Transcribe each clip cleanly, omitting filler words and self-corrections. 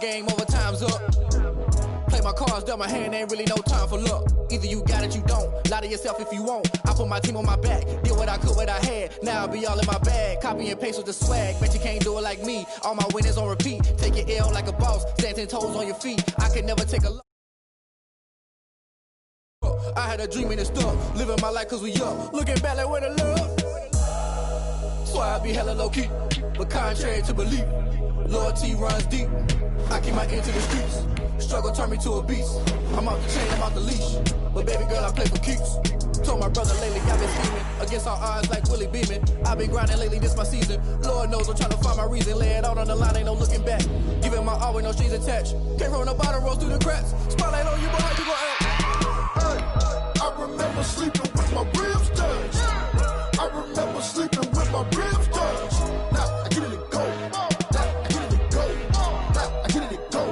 game over, time's up. Play my cards, dealt my hand, ain't really no time for luck. Either you got it, you don't. Lie to yourself if you won't. I put my team on my back, did what I could, what I had. Now I'll be all in my bag, copy and paste with the swag. Bet you can't do it like me. All my winners on repeat. Take your L like a boss, stand 10 toes on your feet. I could never take a look. I had a dream and it's stuck. Living my life cause we up. Looking back like where the love. So I be hella low key, but contrary to belief, loyalty runs deep. I keep my ear to the streets. Struggle turned me to a beast. I'm out the chain, I'm out the leash. But baby girl, I play for keeps. Told my brother lately, I've been scheming against all odds like Willie Beeman. I've been grinding lately, this my season. Lord knows I'm trying to find my reason. Lay it out on the line, ain't no looking back. Giving my all with no strings attached. Came from the bottom, rose through the cracks. Spotlight on you, but how you gon' act? Hey, I remember sleeping with my ribs touched. I remember sleeping with my ribs touched. Now I get it to go. Now I get it to go. Now I get it to go.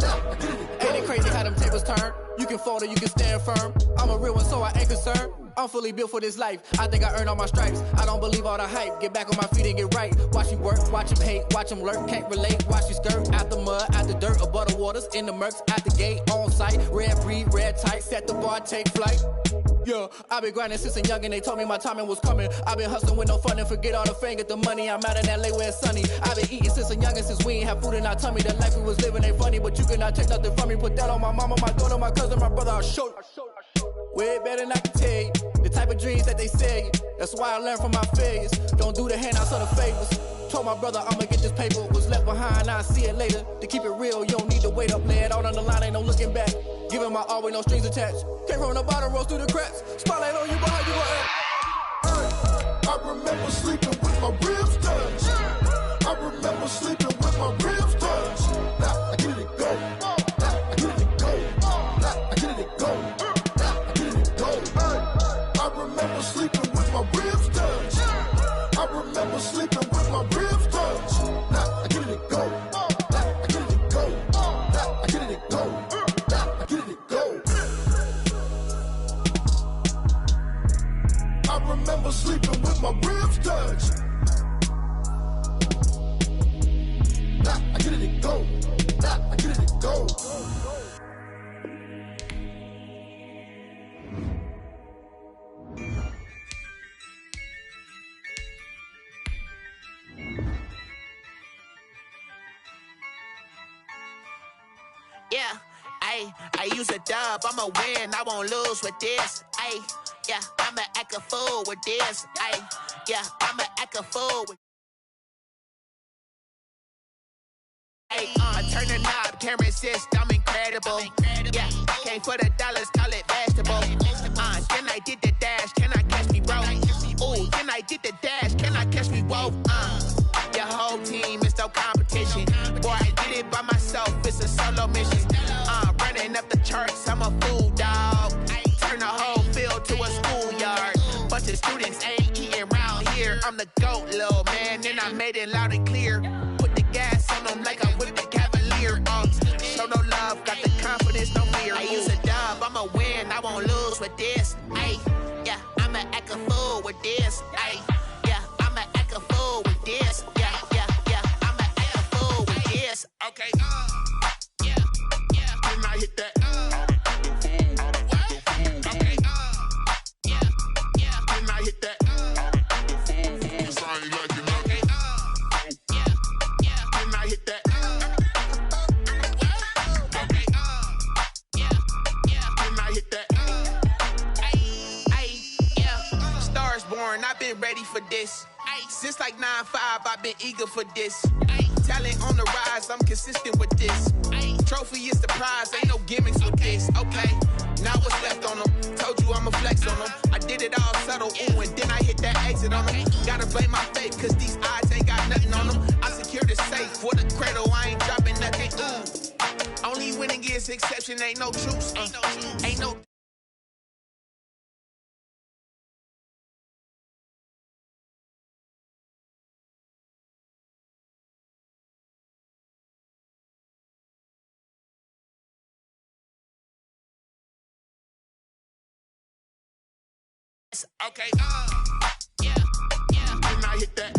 Now I get it to go. Ain't it crazy how them tables turn? You can fold or you can stand firm. I'm a real one, so I ain't concerned. I'm fully built for this life. I think I earned all my stripes. I don't believe all the hype. Get back on my feet and get right. Watch you work, watch him hate, watch him lurk. Can't relate, watch you skirt. Out the mud, out the dirt, above the waters, in the murks, out the gate, on site. Red breed, red tight, set the bar, take flight. Yeah, I been grinding since a youngin', they told me my timing was coming. I been hustling with no fun and forget all the fame, get the money. I'm out in LA where it's sunny. I been eating since a youngin', since we ain't have food in our tummy. The life we was living ain't funny, but you cannot take nothing from me. Put that on my mama, my daughter, my cousin, my brother, I'll show you. Way better than I can tell you. The type of dreams that they sell you. That's why I learned from my failures. Don't do the handouts or the favors. Told my brother I'ma get this paper. Was left behind, I'll see it later. To keep it real, you don't need to wait up. Lay it out on the line, ain't no looking back. Giving my all with no strings attached. Came from the bottom, rose through the cracks. Spotlight on you, but how you gon' act? Hey, I remember sleeping with my ribs touched. I remember sleeping with my ribs touched. Now I get it to go. Now I get it to go. Now I get it to go. Now I get it to go. Hey, I remember sleeping with my ribs touched. I remember sleeping with my ribs touched. Now I get it to go. Now I get it to go. Now I get it to go. Now I get it to go. I remember sleeping with my ribs touched. Now I get it to go. Now I get it to go. Yeah, I use a dub, I'ma win, I won't lose with this. Yeah, I'ma act a fool with this. Yeah, I'ma act a fool with. I turn the knob, camera assist, I'm incredible. Yeah, came for the dollars, call it vegetable. Then I did the dash, can I catch me, bro? Ooh, then I did the dash, can I catch me, whoa? Your whole team is no competition. Boy, I did it by myself, it's a solo mission. Running up the charts, I'm a fool, dog. Turn the whole field to a schoolyard. Bunch of students ain't eating round here. I'm the GOAT, little man, and I made it loud and clear. Put the gas on them like I whipped the Cavalier. Show no love, got the confidence, no fear. I use a dub, I'ma win, I won't lose with this. Yeah, I'ma act a fool with this. Yeah, I'ma act a fool with this. Yeah, I'ma act a fool with this. Okay, yeah, Can I hit that? okay, yeah, Can I hit that? Cause I ain't liking nothing. yeah, Can I hit that? okay, yeah, Can I hit that? yeah. Stars born, I've been ready for this. Since like 9-5, I've been eager for this. Talent on the rise, I'm consistent with this. Trophy is the prize, ain't no gimmicks with this. Okay, now what's left on them? Told you I'ma flex on them. I did it all subtle, ooh, and then I hit that exit on them. Gotta blame my faith, cause these odds ain't got nothing on them. I secure the safe for the cradle, I ain't dropping nothing, ooh. Only winning is exception, ain't no truce. Ain't no. Okay, yeah, Can I hit that?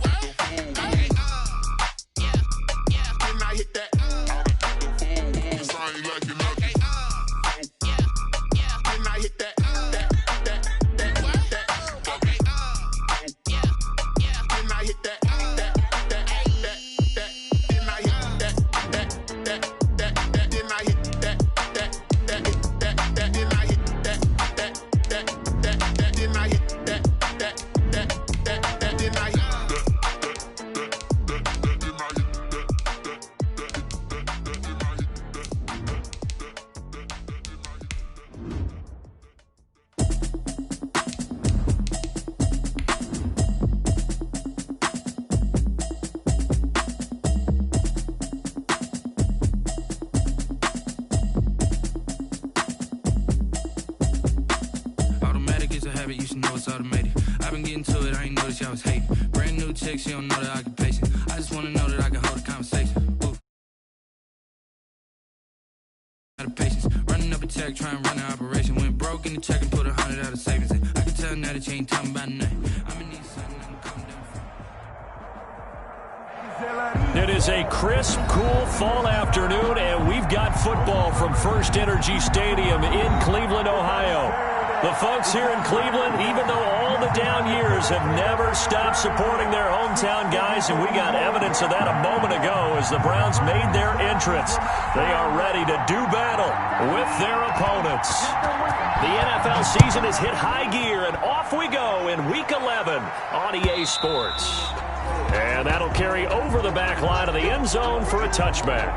okay, yeah, was hating. Brand new chick, she don't know the occupation. I just wanna know that I can hold a conversation. Ooh. Out of patience, running up a check, try and run an operation. Went broke in the check and put 100 out of savings in. I can tell now that you ain't talking about nothing. I'ma need something that can calm down. It is a crisp, cool fall afternoon, and we've got football from First Energy Stadium in Cleveland, Ohio. The folks here in Cleveland, even though all the down years, have never stopped supporting their hometown guys, and we got evidence of that a moment ago as the Browns made their entrance. They are ready to do battle with their opponents. The NFL season has hit high gear, and off we go in Week 11 on EA Sports. And that'll carry over the back line of the end zone for a touchback.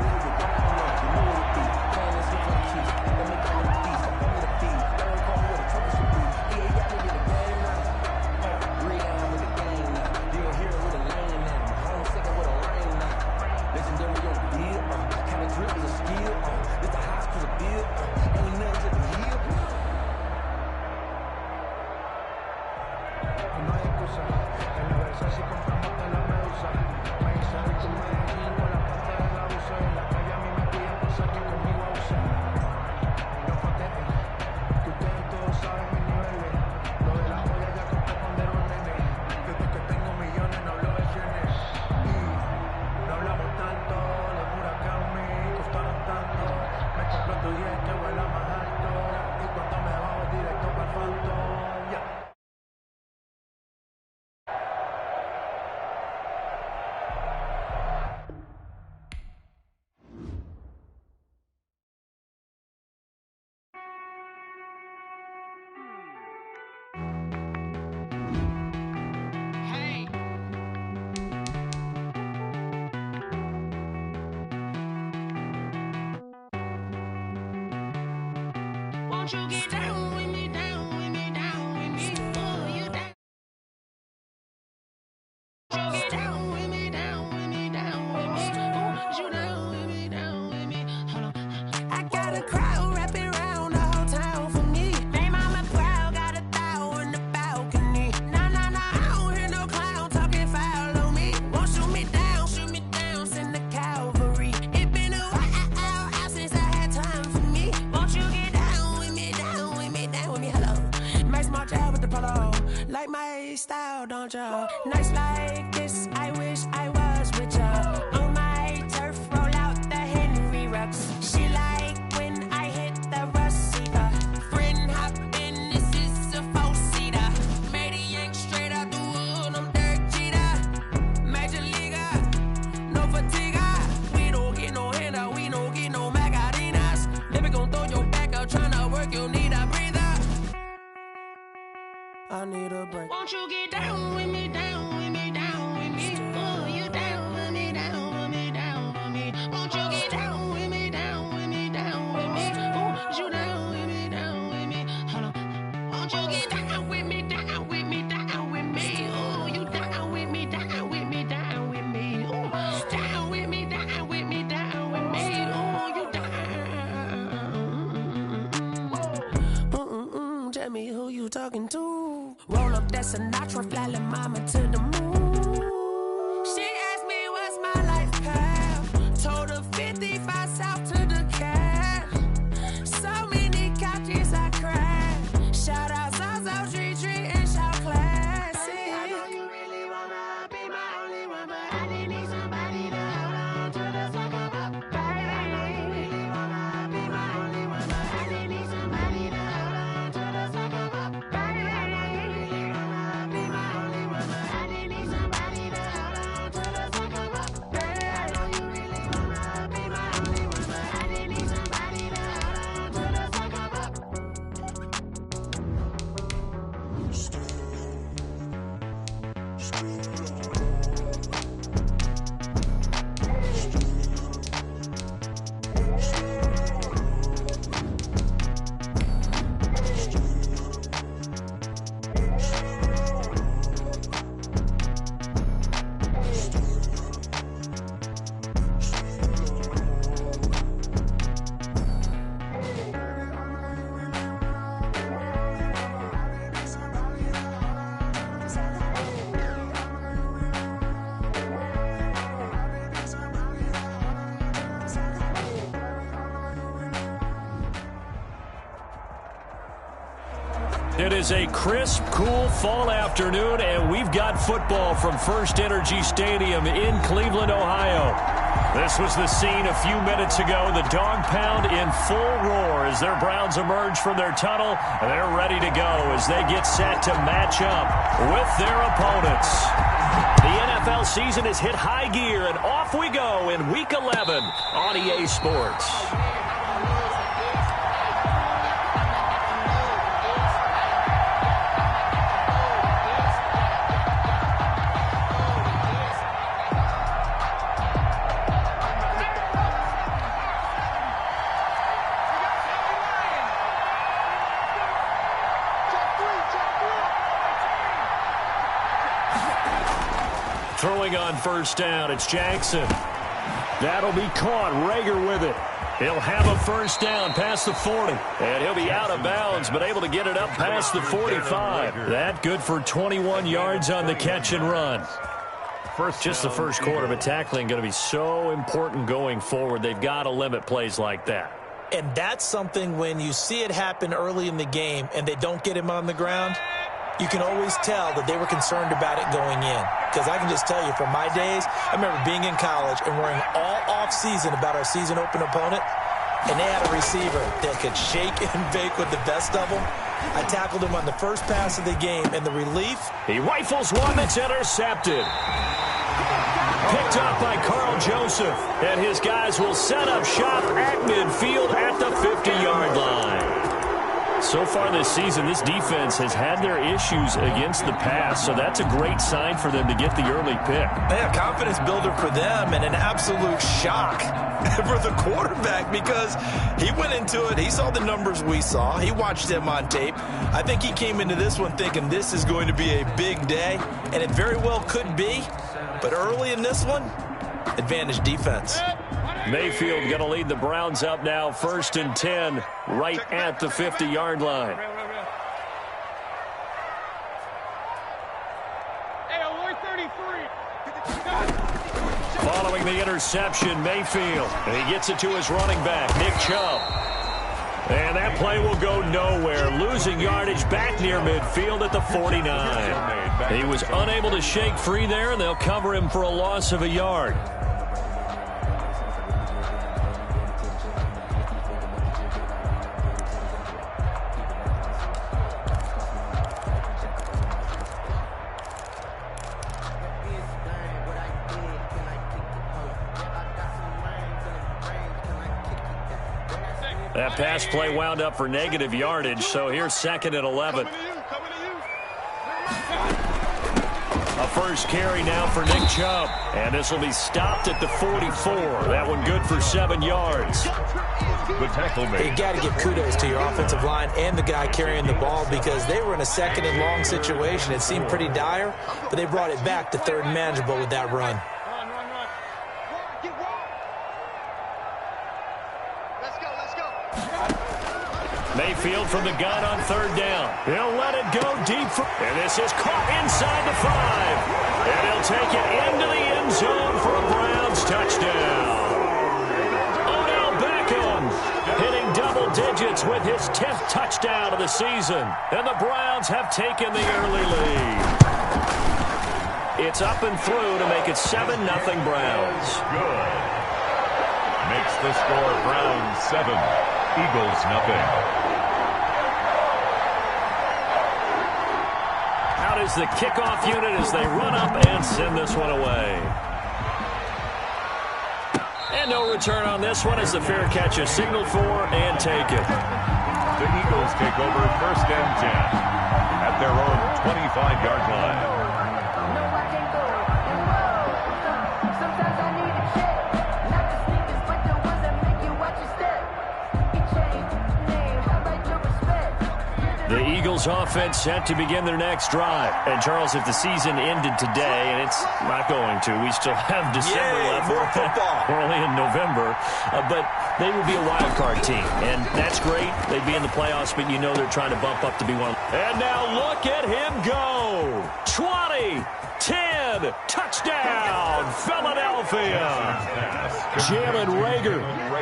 Won't you get down with me, down with me, down with me? Oh, you down. Won't you get down with me, down with me, down with me? Oh, you down with me, down with me? Hold on. I got a crowd wrapping around the whole town for me. They mama proud, got a thou in the balcony. Nah, nah, nah, I don't hear no clown talking foul on me. Won't shoot me down, send the cavalry. It been a while since I had time for me. Won't you get down with me, down with me, down with me? Hello. Max March out with the polo. Like my style, don't ya? Nights like this, I wish I was with ya. On my turf, roll out the Henry Rux. She like when I hit the Rust-Seeker. Friend hop in, this is a four-seater. Made a yank straight out the wood, I'm Derek Jeter. Major leaguer, no fatigue. We don't get no handout, we don't get no Macarinas. Never gon' throw your back out, tryna work, you need a breather. I need a break. Won't you get down with me, down with me, down with me? Oh, you down with me, down with me, down with me? Won't you get down with me, down with me, down with me? Oh, you down with me, down with me? Hold on. Won't you get down with me, down with me, down with me? Oh, you down with me, down with me, down with me? Oh, down with me, down with me, down with me? Oh, you down. Tell me who you talking to. Roll up that Sinatra, fly la mama to the moon. She asked me what's my life path. Told her 55 south to the cab. So many couches I cried. Shout out South Street and shout classic. I know you really wanna be my only one, but I didn't need somebody to hold on to the sucker up. Baby, I know you really wanna be my only one, but I didn't need somebody to hold on to the sucker up. Baby, I know you really wanna be my only one, but I didn't need somebody It is a crisp, cool fall afternoon, and we've got football from First Energy Stadium in Cleveland, Ohio. This was the scene a few minutes ago. The dog pound in full roar as their Browns emerge from their tunnel. And they're ready to go as they get set to match up with their opponents. The NFL season has hit high gear, and off we go in Week 11 on EA Sports. Throwing on first down, it's Jackson. That'll be caught. Rager with it. He'll have a first down past the 40. And he'll be out of bounds, but able to get it up past the 45. That good for 21 yards on the catch and run. Just the first quarter, but tackling going to be so important going forward. They've got to limit plays like that. And that's something when you see it happen early in the game and they don't get him on the ground, you can always tell that they were concerned about it going in. Because I can just tell you, from my days, I remember being in college and worrying all off-season about our season open opponent, and they had a receiver that could shake and bake with the best of them. I tackled him on the first pass of the game, and the relief. He rifles one that's intercepted. Picked up by Carl Joseph, and his guys will set up shop at midfield at the 50-yard line. So far this season, this defense has had their issues against the pass, so that's a great sign for them to get the early pick. Yeah, confidence builder for them and an absolute shock for the quarterback because he went into it. He saw the numbers we saw. He watched them on tape. I think he came into this one thinking this is going to be a big day, and it very well could be. But early in this one, advantage defense. Mayfield going to lead the Browns up now, 1st and 10, right at the 50-yard line. Following the interception, Mayfield, and he gets it to his running back, Nick Chubb. And that play will go nowhere, losing yardage back near midfield at the 49. He was unable to shake free there, and they'll cover him for a loss of a yard. That pass play wound up for negative yardage, so here's 2nd and 11. A first carry now for Nick Chubb, and this will be stopped at the 44. That one good for 7 yards. Good tackle made. You got to give kudos to your offensive line and the guy carrying the ball because they were in a 2nd and long situation. It seemed pretty dire, but they brought it back to 3rd and manageable with that run. Mayfield from the gun on 3rd down. He'll let it go deep. And this is caught inside the 5. And he'll take it into the end zone for a Browns touchdown. Odell Beckham hitting double digits with his 10th touchdown of the season. And the Browns have taken the early lead. It's up and through to make it 7-0 Browns. Good. Makes the score Browns 7, Eagles nothing. Out is the kickoff unit as they run up and send this one away. And no return on this one as the fair catch is signaled for and taken. The Eagles take over 1st and 10 at their own 25-yard line. The Eagles offense set to begin their next drive. And, Charles, if the season ended today, and it's not going to, we still have December left. More football. We're only in November. But they would be a wild card team. And that's great. They'd be in the playoffs, but you know they're trying to bump up to be one. And now look at him go. 20, 10, touchdown, Philadelphia. Jalen Rager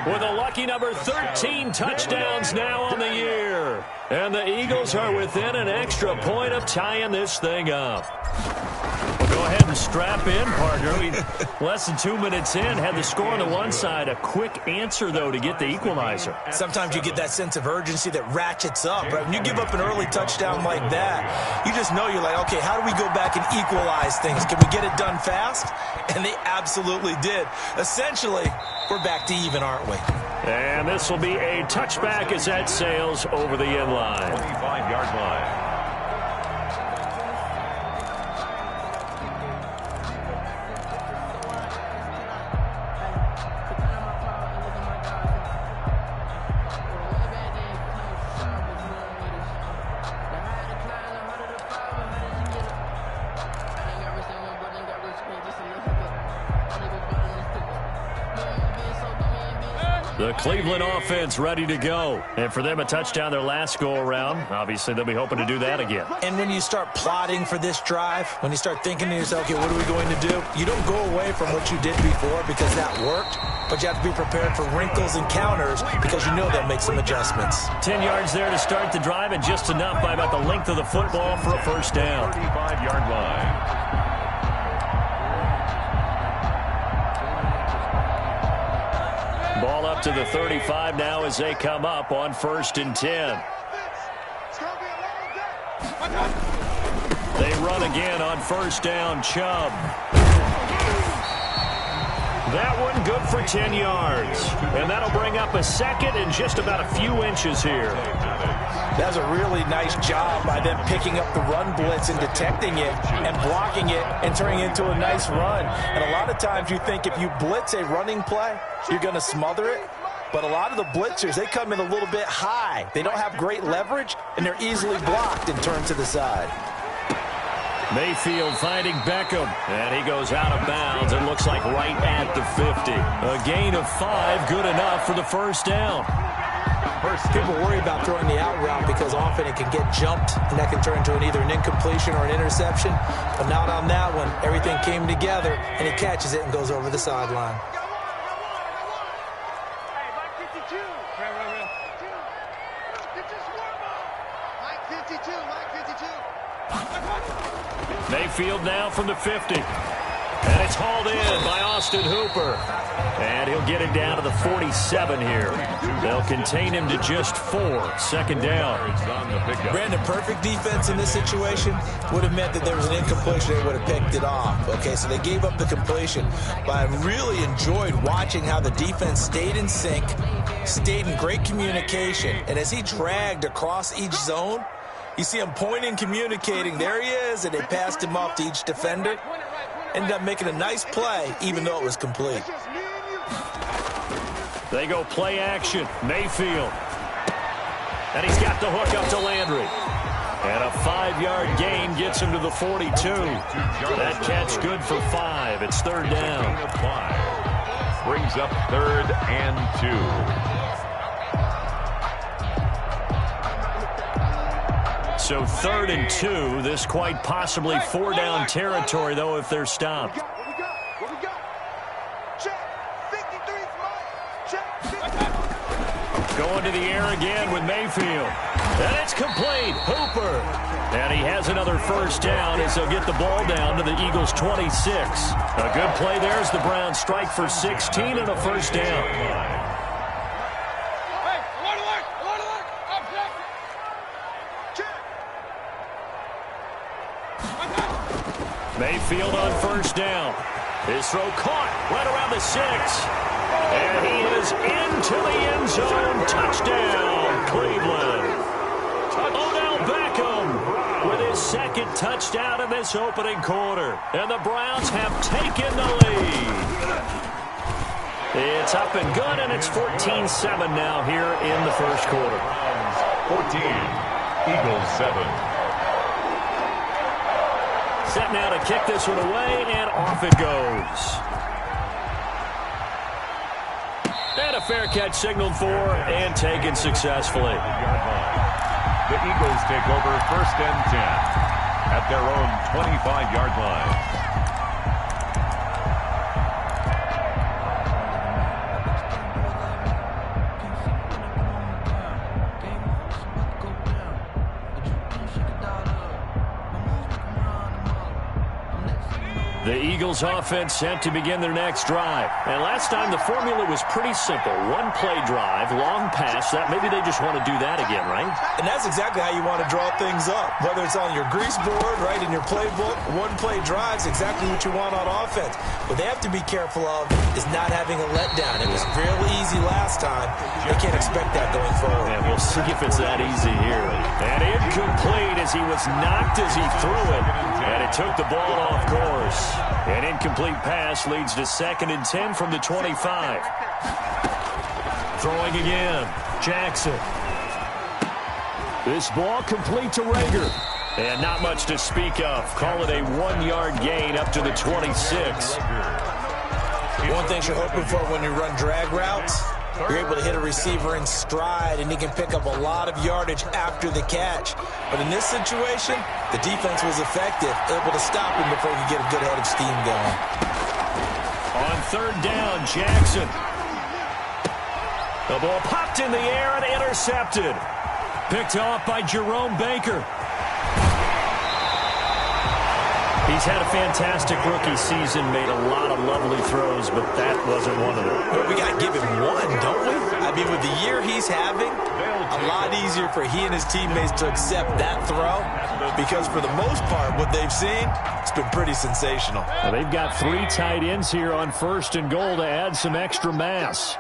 with a lucky number 13 touchdowns now on the year. And the Eagles Eagles are within an extra point of tying this thing up. Well, go ahead and strap in, partner. Less than 2 minutes in, had the score on the one side. A quick answer, though, to get the equalizer. Sometimes you get that sense of urgency that ratchets up, right? When you give up an early touchdown like that, you just know you're like, okay, how do we go back and equalize things? Can we get it done fast? And they absolutely did. Essentially, we're back to even, aren't we? And this will be a touchback as that sails over the end line. 25-yard line. The Cleveland offense ready to go. And for them, a touchdown their last go-around. Obviously, they'll be hoping to do that again. And when you start plotting for this drive, when you start thinking to yourself, okay, what are we going to do? You don't go away from what you did before because that worked, but you have to be prepared for wrinkles and counters because you know they'll make some adjustments. 10 yards there to start the drive and just enough by about the length of the football for a first down. 35-yard line. Ball up to the 35 now as they come up on 1st and 10. They run again on 1st down. Chubb. That one good for 10 yards. And that'll bring up a second and just about a few inches here. That's a really nice job by them picking up the run blitz and detecting it and blocking it and turning it into a nice run. And a lot of times you think if you blitz a running play, you're going to smother it. But a lot of the blitzers, they come in a little bit high. They don't have great leverage, and they're easily blocked and turned to the side. Mayfield finding Beckham, and he goes out of bounds. It looks like right at the 50. A gain of 5, good enough for the first down. People worry about throwing the out route because often it can get jumped, and that can turn into either an incompletion or an interception. But not on that one. Everything came together, and he catches it and goes over the sideline. Mayfield now from the 50. And it's hauled in by Austin Hooper. And he'll get it down to the 47 here. They'll contain him to just 4. 2nd down. Brandon, perfect defense in this situation would have meant that there was an incompletion. They would have picked it off. Okay, so they gave up the completion. But I really enjoyed watching how the defense stayed in sync, stayed in great communication. And as he dragged across each zone, you see him pointing, communicating. There he is, and they passed him off to each defender. Ended up making a nice play, even though it was complete. They go play action. Mayfield. And he's got the hook up to Landry. And a 5-yard gain gets him to the 42. That catch good for 5. It's 3rd down. Brings up 3rd and 2. So 3rd and 2. This quite possibly 4-down territory, though, if they're stopped. Going to the air again with Mayfield. And it's complete. Hooper. And he has another first down as they'll get the ball down to the Eagles' 26. A good play there as the Browns strike for 16 and a first down. Mayfield on first down. His throw caught right around the 6. And he is into the end zone. Touchdown, Cleveland. Odell Beckham with his 2nd touchdown in this opening quarter. And the Browns have taken the lead. It's up and good, and it's 14-7 now here in the first quarter. 14, Eagles 7. Set now to kick this one away, and off it goes. And a fair catch signaled for and taken successfully. The Eagles take over 1st and 10 at their own 25-yard line. The Eagles offense set to begin their next drive. And last time the formula was pretty simple. One play drive, long pass. That maybe they just want to do that again, right? And that's exactly how you want to draw things up. Whether it's on your grease board, right, in your playbook, one play drive is exactly what you want on offense. What they have to be careful of is not having a letdown. It was real easy last time. They can't expect that going forward. And we'll see if it's that easy here. And incomplete as he was knocked as he threw it. And it took the ball off course. An incomplete pass leads to 2nd and 10 from the 25. Throwing again. Jackson. This ball complete to Rager. And not much to speak of. Call it a 1-yard gain up to the 26. One thing you're hoping for when you run drag routes, you're able to hit a receiver in stride, and he can pick up a lot of yardage after the catch. But in this situation, the defense was effective, able to stop him before he could get a good head of steam going. On 3rd down, Jackson. The ball popped in the air and intercepted. Picked off by Jerome Baker. He's had a fantastic rookie season, made a lot of lovely throws, but that wasn't one of them. But we got to give him one, don't we? I mean, with the year he's having, a lot easier for he and his teammates to accept that throw, because for the most part, what they've seen, it's been pretty sensational. Well, they've got 3 tight ends here on 1st and goal to add some extra mass.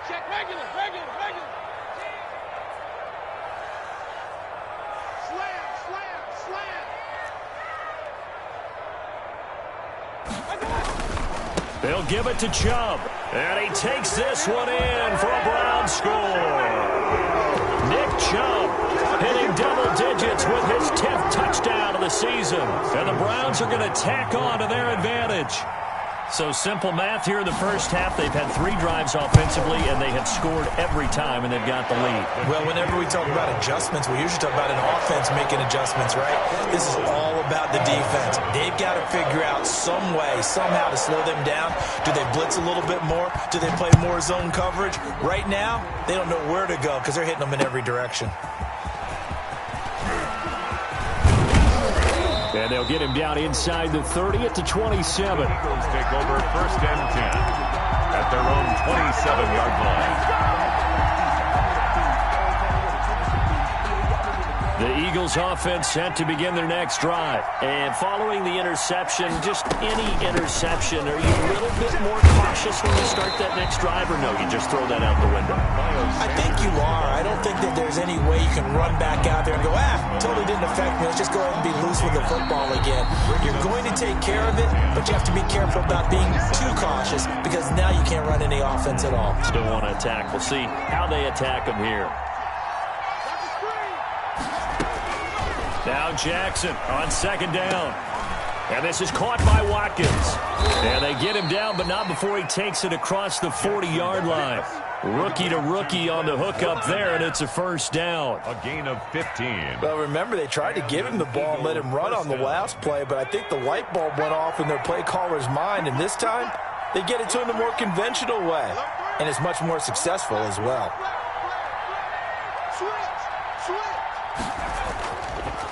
Check regular. They'll give it to Chubb. And he takes this one in for a Brown score. Nick Chubb hitting double digits with his 10th touchdown of the season. And the Browns are going to tack on to their advantage. So simple math here in the first half. They've had 3 drives offensively, and they have scored every time, and they've got the lead. Well, whenever we talk about adjustments, we usually talk about an offense making adjustments, right? This is all about the defense. They've got to figure out some way, somehow to slow them down. Do they blitz a little bit more? Do they play more zone coverage? Right now, they don't know where to go because they're hitting them in every direction. And they'll get him down inside the 30 at the 27. Eagles take over 1st and 10 at their own 27-yard line. The Eagles offense set to begin their next drive. And following the interception, just any interception, are you a little bit more cautious when you start that next drive, or no, you just throw that out the window? I think you are. I don't think that there's any way you can run back out there and go, totally didn't affect me. Let's just go ahead and be loose with the football again. You're going to take care of it, but you have to be careful about being too cautious because now you can't run any offense at all. Still want to attack. We'll see how they attack them here. Now Jackson on 2nd down. And this is caught by Watkins. And they get him down, but not before he takes it across the 40-yard line. Rookie to rookie on the hook up there, and it's a 1st down. A gain of 15. Well, remember, they tried to give him the ball and let him run on the last play, but I think the light bulb went off in their play caller's mind, and this time they get it to him the more conventional way, and it's much more successful as well.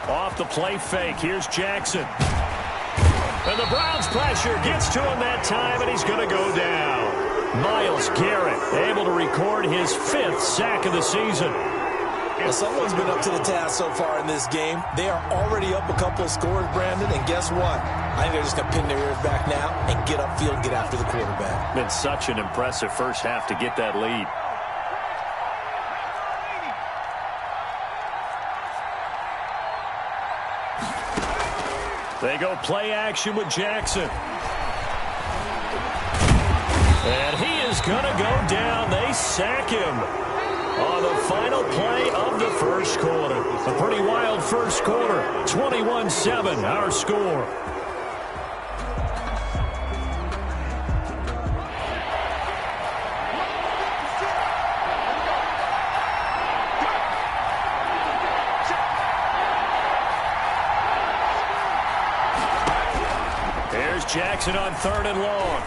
Off the play fake, here's Jackson. And the Browns pressure gets to him that time, and he's going to go down. Myles Garrett able to record his 5th sack of the season. Well, someone's been up to the task so far in this game. They are already up a couple of scores, Brandon, and guess what? I think they're just going to pin their ears back now and get upfield and get after the quarterback. Been such an impressive first half to get that lead. They go play action with Jackson. And he is going to go down. They sack him on the final play of the first quarter. A pretty wild first quarter. 21-7, our score. Here's Jackson on 3rd and long.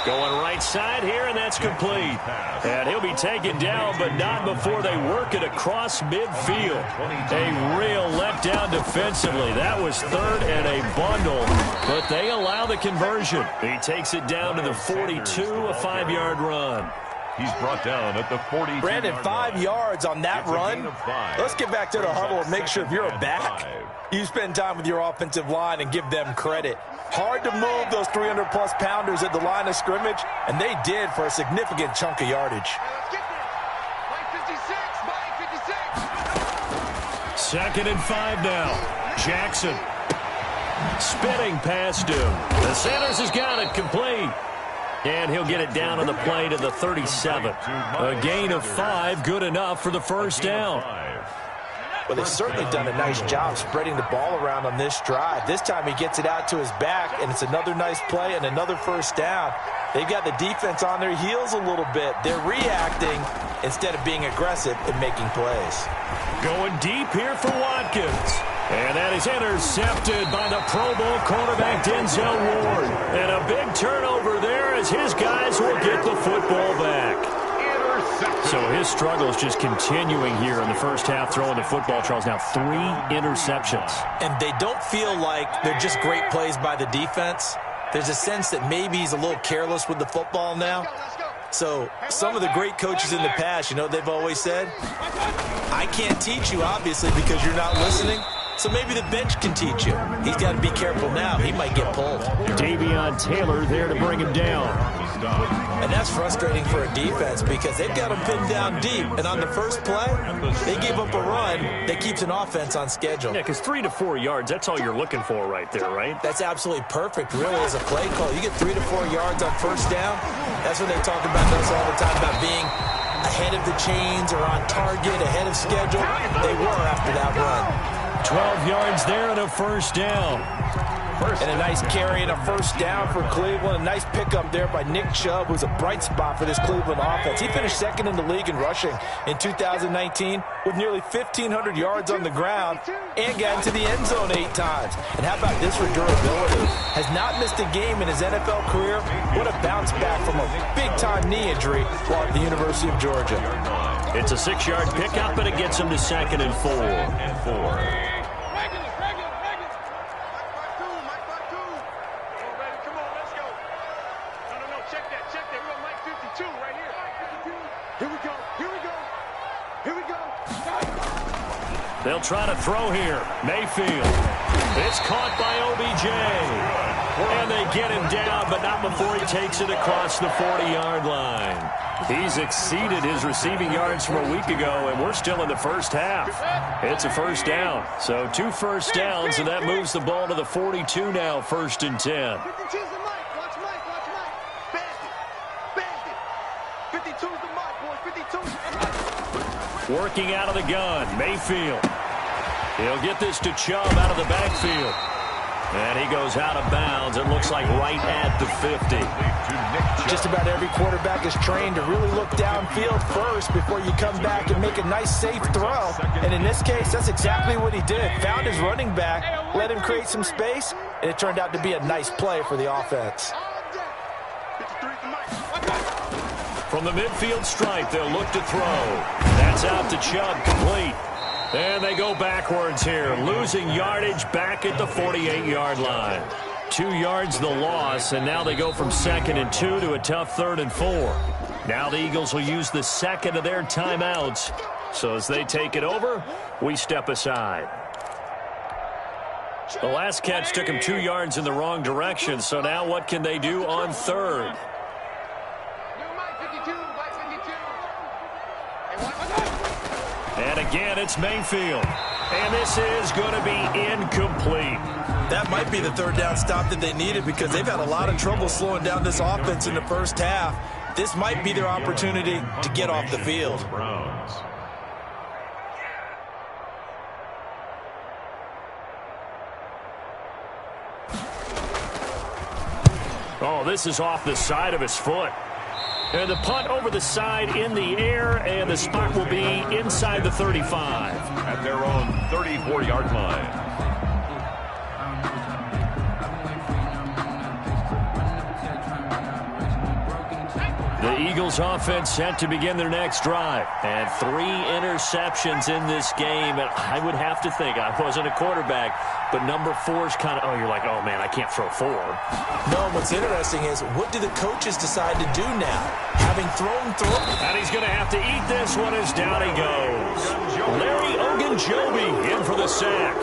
Going right side here, and that's complete. And he'll be taken down, but not before they work it across midfield. A real letdown defensively. That was third and a bundle, but they allow the conversion. He takes it down to the 42, a 5-yard run. He's brought down at the 40. Brandon, 5 yards on that run. Let's get back to the huddle and make sure if you're a back, you spend time with your offensive line and give them credit. Hard to move those 300-plus pounders at the line of scrimmage, and they did for a significant chunk of yardage. Second and 5 now. Jackson spinning past him. The Sanders has got it complete. And he'll get it down on the play to the 37. A gain of 5, good enough for the first down. Well, they've certainly done a nice job spreading the ball around on this drive. This time he gets it out to his back, and it's another nice play and another first down. They've got the defense on their heels a little bit. They're reacting instead of being aggressive and making plays. Going deep here for Watkins. And that is intercepted by the Pro Bowl cornerback Denzel Ward. And a big turnover there as his guys will get the football back. So his struggles just continuing here in the first half, throwing the football. Charles, now 3 interceptions. And they don't feel like they're just great plays by the defense. There's a sense that maybe he's a little careless with the football now. So some of the great coaches in the past, you know, they've always said, I can't teach you, obviously, because you're not listening. So maybe the bench can teach you. He's got to be careful now. He might get pulled. Davion Taylor there to bring him down. And that's frustrating for a defense because they've got him pinned down deep. And on the first play, they gave up a run that keeps an offense on schedule. Yeah, because 3 to 4 yards, that's all you're looking for right there, right? That's absolutely perfect, really, as a play call. You get 3 to 4 yards on first down. That's what they talk about us all the time, about being ahead of the chains or on target, ahead of schedule. They were after that run. 12 yards there and a first down. And a nice carry and a first down for Cleveland. A nice pickup there by Nick Chubb, who's a bright spot for this Cleveland offense. He finished second in the league in rushing in 2019 with nearly 1,500 yards on the ground and got into the end zone 8 times. And how about this for durability? Has not missed a game in his NFL career. What a bounce back from a big-time knee injury while at the University of Georgia. It's a 6-yard pickup, and it gets him to 2nd and 4. They'll try to throw here. Mayfield. It's caught by OBJ. And they get him down, but not before he takes it across the 40-yard line. He's exceeded his receiving yards from a week ago, and we're still in the first half. It's a first down. So 2 first downs, and that moves the ball to the 42 now, 1st and 10. Working out of the gun, Mayfield. He'll get this to Chubb out of the backfield. And he goes out of bounds. It looks like right at the 50. Just about every quarterback is trained to really look downfield first before you come back and make a nice, safe throw. And in this case, that's exactly what he did. Found his running back, let him create some space, and it turned out to be a nice play for the offense. From the midfield stripe, they'll look to throw. That's out to Chubb, complete. And they go backwards here, losing yardage back at the 48-yard line. 2 yards the loss, and now they go from 2nd and 2 to a tough 3rd and 4. Now the Eagles will use the second of their timeouts. So as they take it over, we step aside. The last catch took him 2 yards in the wrong direction, so now what can they do on 3rd? And again, it's Mayfield. And this is going to be incomplete. That might be the 3rd down stop that they needed because they've had a lot of trouble slowing down this offense in the first half. This might be their opportunity to get off the field. Oh, this is off the side of his foot. And the punt over the side in the air, and the spot will be inside the 35. At their own 34-yard line. The Eagles offense set to begin their next drive. And 3 interceptions in this game. And I would have to think, I wasn't a quarterback, but number 4 is kind of, you're like, oh, man, I can't throw 4. No, what's interesting is, what do the coaches decide to do now? Having thrown through. And he's going to have to eat this one as down he goes. Larry Ogunjobi in for the sack.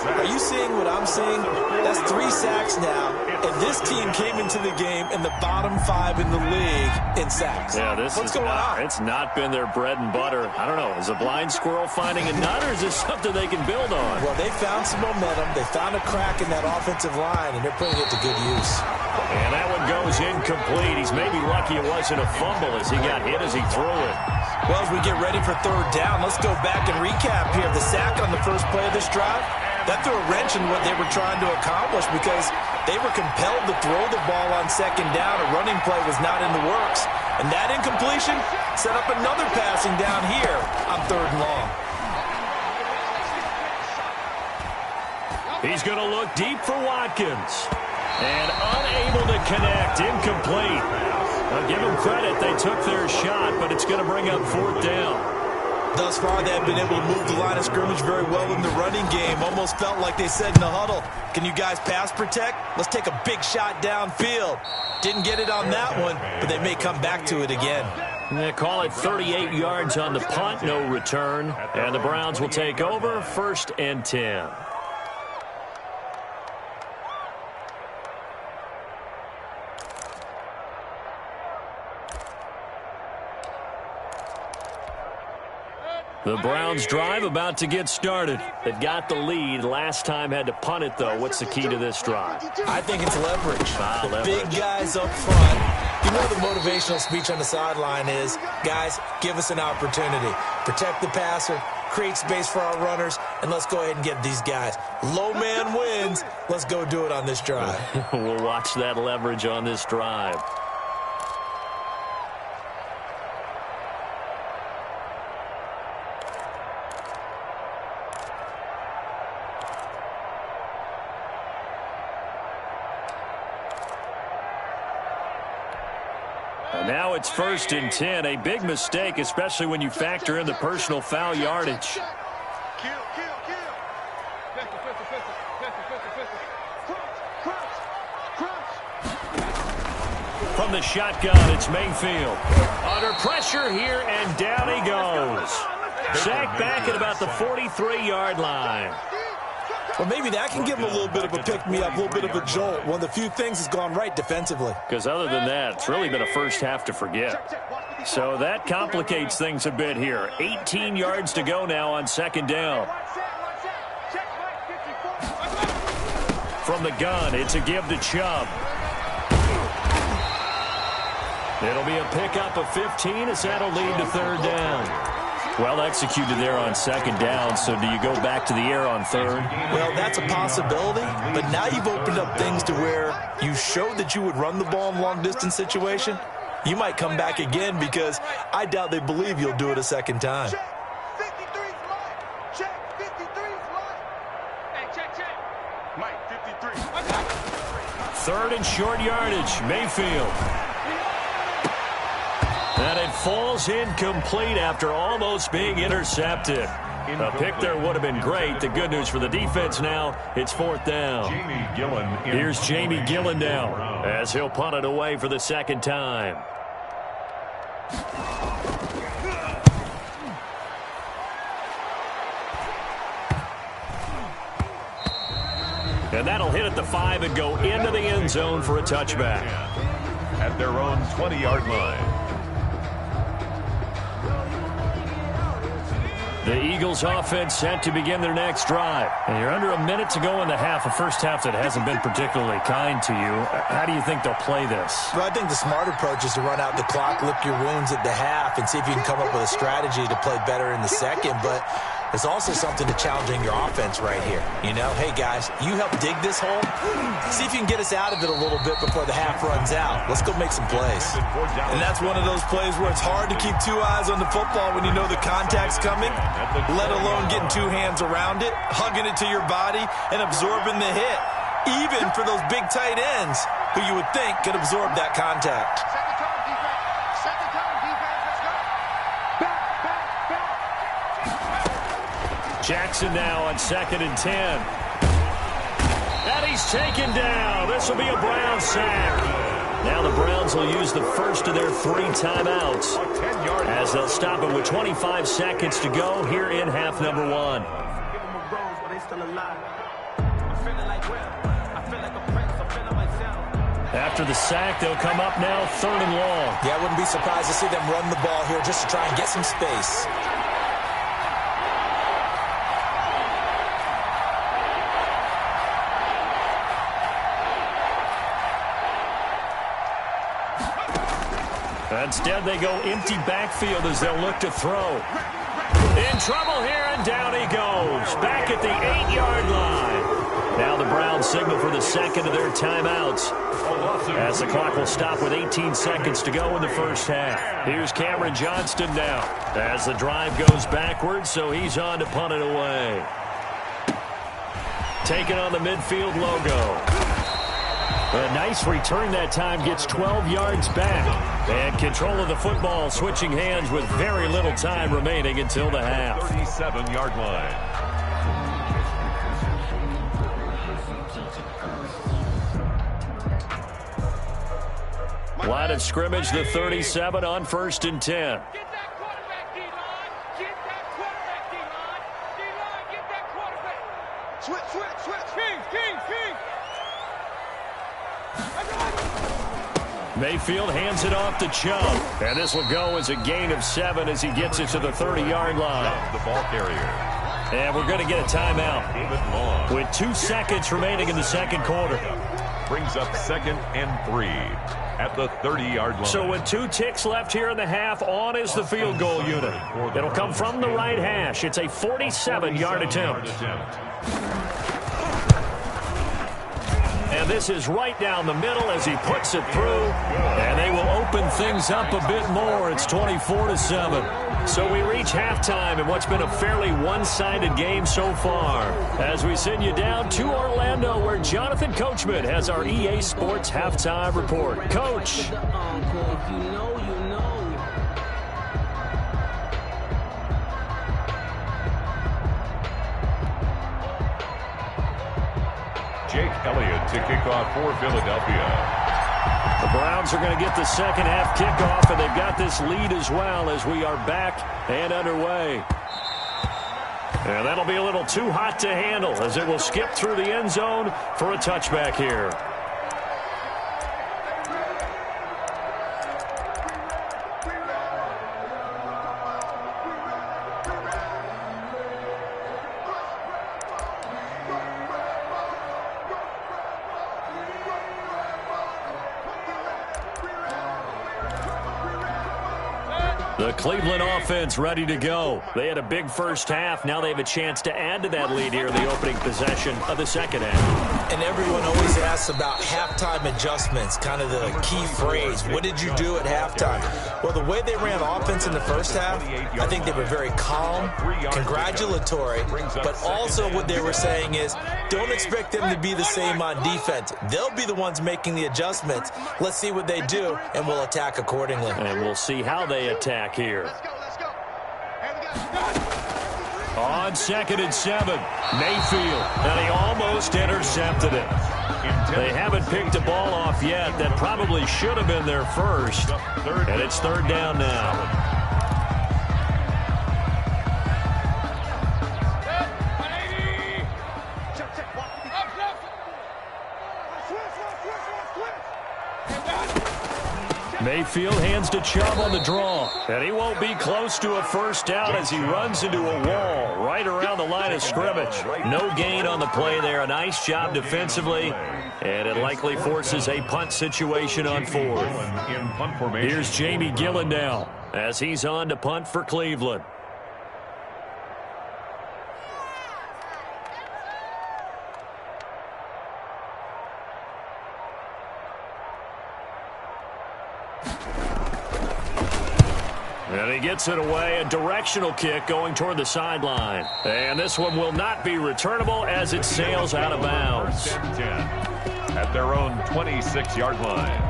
Are you seeing what I'm seeing? That's 3 sacks now. And this team came into the game in the bottom 5 in the league in sacks. Yeah, what's going on? It's not been their bread and butter. I don't know. Is a blind squirrel finding a nut, or is this something they can build on? Well, they found some momentum. They found a crack in that offensive line, and they're putting it to good use. And that one goes incomplete. He's maybe lucky it wasn't a fumble as he got hit as he threw it. Well, as we get ready for 3rd down, let's go back and recap here. The sack on the first play of this drive, that threw a wrench in what they were trying to accomplish because they were compelled to throw the ball on 2nd down. A running play was not in the works. And that incompletion set up another passing down here on 3rd and long. He's going to look deep for Watkins. And unable to connect, incomplete. I'll give them credit, they took their shot, but it's going to bring up 4th down. Thus far, they have been able to move the line of scrimmage very well in the running game. Almost felt like they said in the huddle, can you guys pass protect? Let's take a big shot downfield. Didn't get it on that one, but they may come back to it again. They call it 38 yards on the punt, no return. And the Browns will take over, 1st and 10. The Browns drive about to get started. They've got the lead. Last time had to punt it, though. What's the key to this drive? I think it's leverage. Big guys up front. You know the motivational speech on the sideline is, guys, give us an opportunity. Protect the passer, create space for our runners, and let's go ahead and get these guys. Low man wins. Let's go do it on this drive. We'll watch that leverage on this drive. Now it's 1st and 10. A big mistake, especially when you factor in the personal foul yardage. From the shotgun, it's Mayfield. Under pressure here, and down he goes. Sacked back at about the 43-yard line. Well, maybe that can give him a little bit of a pick-me-up, a little bit of a jolt. One of the few things has gone right defensively. Because other than that, it's really been a first half to forget. So that complicates things a bit here. 18 yards to go now on 2nd down. From the gun, it's a give to Chubb. It'll be a pickup of 15 as that'll lead to 3rd down. Well executed there on 2nd down, so do you go back to the air on 3rd? Well, that's a possibility, but now you've opened up things to where you showed that you would run the ball in long-distance situation. You might come back again because I doubt they believe you'll do it a 2nd time. Check 53's Mike. Check 53's Mike. Hey, check. Mike, 53. 3rd and short yardage, Mayfield. And it falls incomplete after almost being intercepted. A pick there would have been great. The good news for the defense now, it's 4th down. Here's Jamie Gillen now as he'll punt it away for the 2nd time. And that'll hit at the 5 and go into the end zone for a touchback. At their own 20-yard line. The Eagles offense set to begin their next drive. And you're under a minute to go in the half, a first half that hasn't been particularly kind to you. How do you think they'll play this? Well, I think the smart approach is to run out the clock, lick your wounds at the half, and see if you can come up with a strategy to play better in the 2nd. But there's also something to challenging your offense right here. You know, hey, guys, you help dig this hole. See if you can get us out of it a little bit before the half runs out. Let's go make some plays. And that's one of those plays where it's hard to keep 2 eyes on the football when you know the contact's coming, let alone getting 2 hands around it, hugging it to your body, and absorbing the hit, even for those big tight ends who you would think could absorb that contact. Jackson now on 2nd and 10. And he's taken down. This will be a Browns sack. Now the Browns will use the first of their 3 timeouts as they'll stop it with 25 seconds to go here in half number 1. After the sack, they'll come up now 3rd and long. Yeah, I wouldn't be surprised to see them run the ball here just to try and get some space. Instead, they go empty backfield as they'll look to throw. In trouble here, and down he goes. Back at the 8-yard line. Now the Browns signal for the second of their timeouts as the clock will stop with 18 seconds to go in the first half. Here's Cameron Johnston now as the drive goes backwards, so he's on to punt it away. Taking on the midfield logo. A nice return that time, gets 12 yards back. And control of the football switching hands with very little time remaining until the half. 37-yard line. Line of scrimmage, the 37 on 1st and 10. Get that quarterback, D-line. Get that quarterback, D-line. D-line, get that quarterback. Switch. King. Mayfield hands it off to Chubb. And this will go as a gain of 7 as he gets it to the 30-yard line. The ball carrier. And we're going to get a timeout with 2 seconds remaining in the second quarter. Brings up 2nd and 3 at the 30-yard line. So with 2 ticks left here in the half, on is the field goal unit. It'll come from the right hash. It's a 47-yard attempt. And this is right down the middle as he puts it through. And they will open things up a bit more. It's 24-7. So we reach halftime in what's been a fairly one-sided game so far. As we send you down to Orlando, where Jonathan Coachman has our EA Sports Halftime Report. Coach. Jake Elliott to kick off for Philadelphia. The Browns are going to get the second half kickoff, and they've got this lead as well as we are back and underway. And that'll be a little too hot to handle as it will skip through the end zone for a touchback here. The Cleveland offense ready to go. They had a big first half. Now they have a chance to add to that lead here in the opening possession of the second half. And everyone always asks about halftime adjustments, kind of the key phrase. What did you do at halftime? Well, the way they ran offense in the first half, I think they were very calm, congratulatory, but also what they were saying is, don't expect them to be the same on defense. They'll be the ones making the adjustments. Let's see what they do, and we'll attack accordingly. And we'll see how they attack here. Let's go. On 2nd and 7, Mayfield, and he almost intercepted it. They haven't picked a ball off yet. That probably should have been their first. And it's 3rd down now. Mayfield hands to Chubb on the draw. And he won't be close to a first down as he runs into a wall right around the line of scrimmage. No gain on the play there. A nice job defensively. And it likely forces a punt situation on 4th. Here's Jamie Gillen now as he's on to punt for Cleveland. And he gets it away, a directional kick going toward the sideline. And this one will not be returnable as it sails out of bounds. At their own 26-yard line.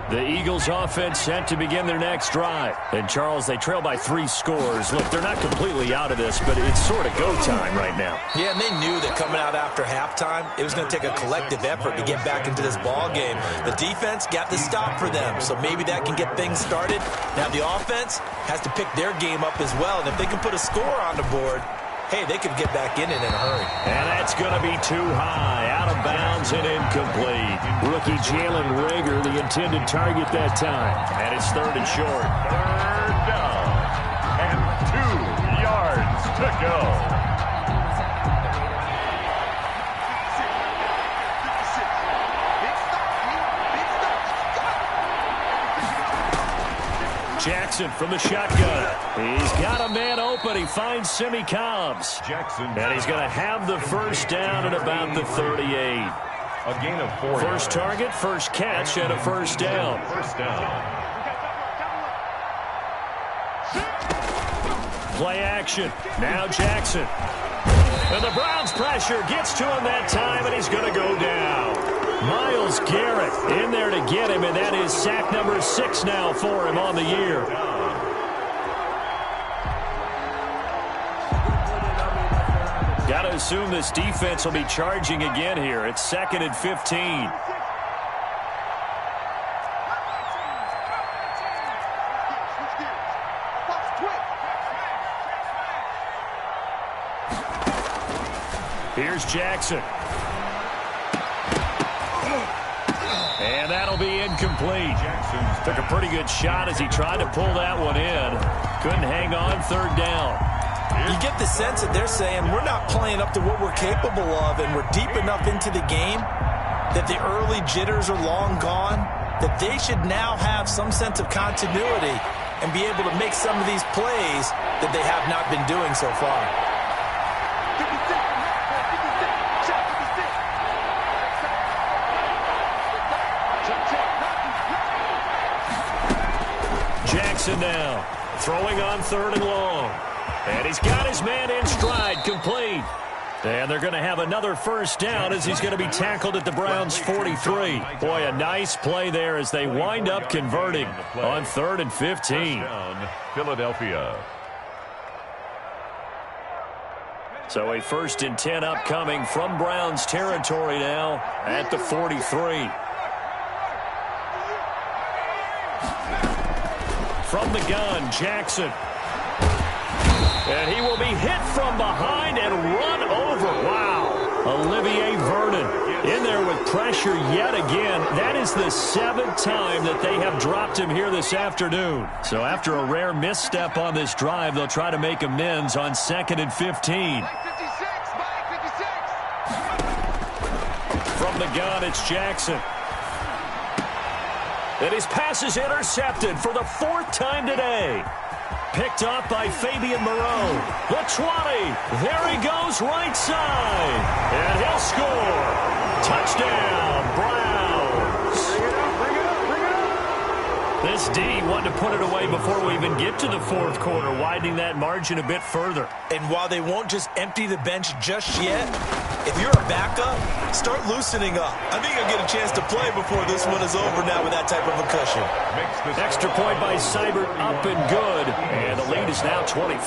The Eagles offense set to begin their next drive. And, Charles, they trail by 3 scores. Look, they're not completely out of this, but it's sort of go time right now. Yeah, and they knew that coming out after halftime, it was going to take a collective effort to get back into this ball game. The defense got the stop for them, so maybe that can get things started. Now the offense has to pick their game up as well, and if they can put a score on the board, hey, they could get back in it in a hurry. And that's going to be too high, out of bounds and incomplete. Rookie Jalen Reagor, the intended target that time. And it's 3rd and short. 3rd down and 2 yards to go. Jackson from the shotgun. He's got a man open. He finds Simi Cobbs. Jackson. And he's going to have the first down at about the 38. A gain of 4 First target, first catch, and a first down. First down. Play action. Now Jackson. And the Browns pressure gets to him that time, and he's going to go down. Myles Garrett in there to get him, and that is sack number 6 now for him on the year. Got to assume this defense will be charging again here. It's 2nd and 15. Here's Jackson. And that'll be incomplete. Jackson took a pretty good shot as he tried to pull that one in. Couldn't hang on. 3rd down. You get the sense that they're saying we're not playing up to what we're capable of, and we're deep enough into the game that the early jitters are long gone, that they should now have some sense of continuity and be able to make some of these plays that they have not been doing so far. Jackson now throwing on 3rd and long. And he's got his man in stride, complete. And they're going to have another first down as he's going to be tackled at the Browns' 43. Boy, a nice play there as they wind up converting on 3rd and 15. Philadelphia. So a 1st and 10 upcoming from Browns territory now at the 43. From the gun, Jackson. And he will be hit from behind and run over. Wow. Olivier Vernon in there with pressure yet again. That is the 7th time that they have dropped him here this afternoon. So after a rare misstep on this drive, they'll try to make amends on 2nd and 15. From the gun, it's Jackson. And his pass is intercepted for the 4th time today. Picked up by Fabian Moreau. The 20. There he goes right side. And he'll score. Touchdown, Browns. This D wanted to put it away before we even get to the 4th quarter, widening that margin a bit further. And while they won't just empty the bench just yet, if you're a backup, start loosening up. I think you'll get a chance to play before this one is over now with that type of a cushion. Extra point by Seibert, up and good. And the lead is now 24.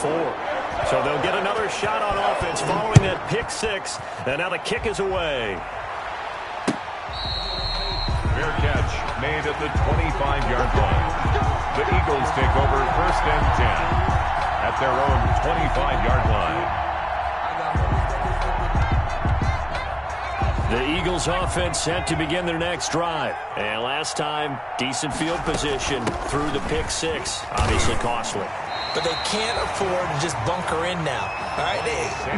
So they'll get another shot on offense following that pick 6. And now the kick is away. Fair catch made at the 25-yard line. The Eagles take over 1st and 10 at their own 25-yard line. The Eagles offense set to begin their next drive. And last time, decent field position through the pick 6. Obviously costly. But they can't afford to just bunker in now. All right,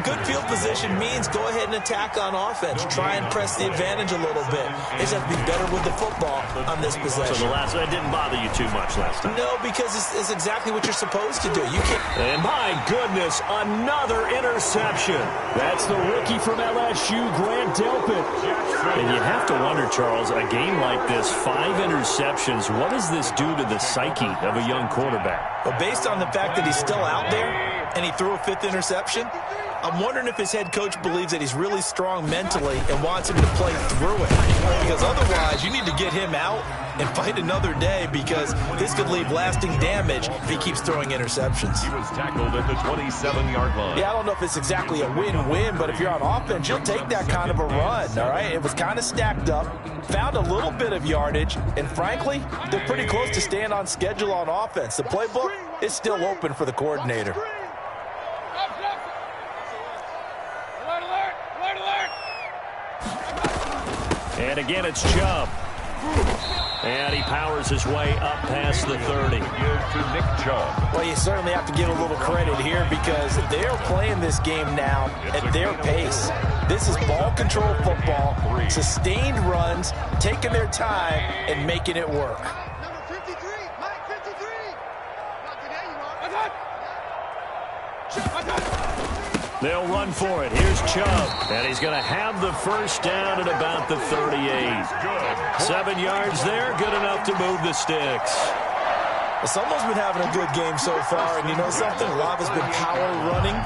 good field position means go ahead and attack on offense. Try and press the advantage a little bit. They just have to be better with the football on this possession. So that didn't bother you too much last time? No, because it's exactly what you're supposed to do. You can't. And my goodness, another interception. That's the rookie from LSU, Grant Delpit. And you have to wonder, Charles, a game like this, 5 interceptions, what does this do to the psyche of a young quarterback? Well, based on the fact that he's still out there and he threw a 5th interception, I'm wondering if his head coach believes that he's really strong mentally and wants him to play through it. Because otherwise, you need to get him out and fight another day, because this could leave lasting damage if he keeps throwing interceptions. He was tackled at the 27-yard line. Yeah, I don't know if it's exactly a win-win, but if you're on offense, you'll take that kind of a run, all right? It was kind of stacked up, found a little bit of yardage, and frankly, they're pretty close to staying on schedule on offense. The playbook is still open for the coordinator. And again, it's Chubb. And he powers his way up past the 30. Give to Nick Chubb. Well, you certainly have to give a little credit here, because they're playing this game now at their pace. This is ball control football, sustained runs, taking their time, and making it work. Number 53, Mike 53. Not today, you are. They'll run for it. Here's Chubb. And he's going to have the first down at about the 38. 7 yards there, good enough to move the sticks. Someone's been having a good game so far, and you know something? A lot has been power running.